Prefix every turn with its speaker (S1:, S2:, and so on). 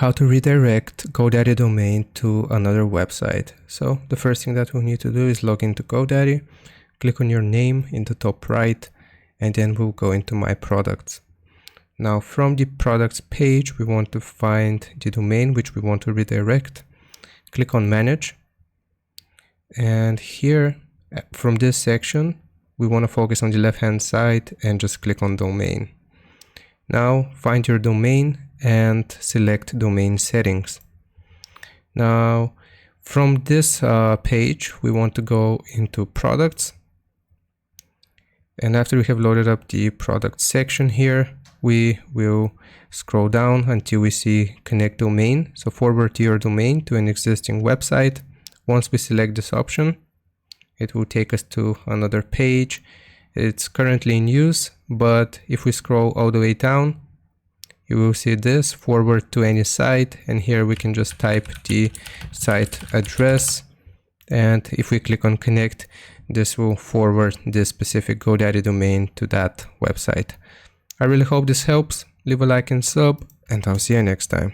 S1: how to redirect GoDaddy domain to another website. So the first thing that we'll need to do is log into GoDaddy, click on your name in the top right, and then we'll go into My Products. Now from the products page, we want to find the domain which we want to redirect. Click on Manage. And here from this section, we want to focus on the left-hand side and just click on Domain. Now find your domain and select Domain Settings. Now from this page, we want to go into Products. And after we have loaded up the product section here, we will scroll down until we see Connect Domain. So forward your domain to an existing website. Once we select this option, it will take us to another page. It's currently in use, but if we scroll all the way down, you will see this, forward to any site, and here we can just type the site address, and if we click on connect, this will forward this specific GoDaddy domain to that website. I really hope this helps. Leave a like and sub, and I'll see you next time.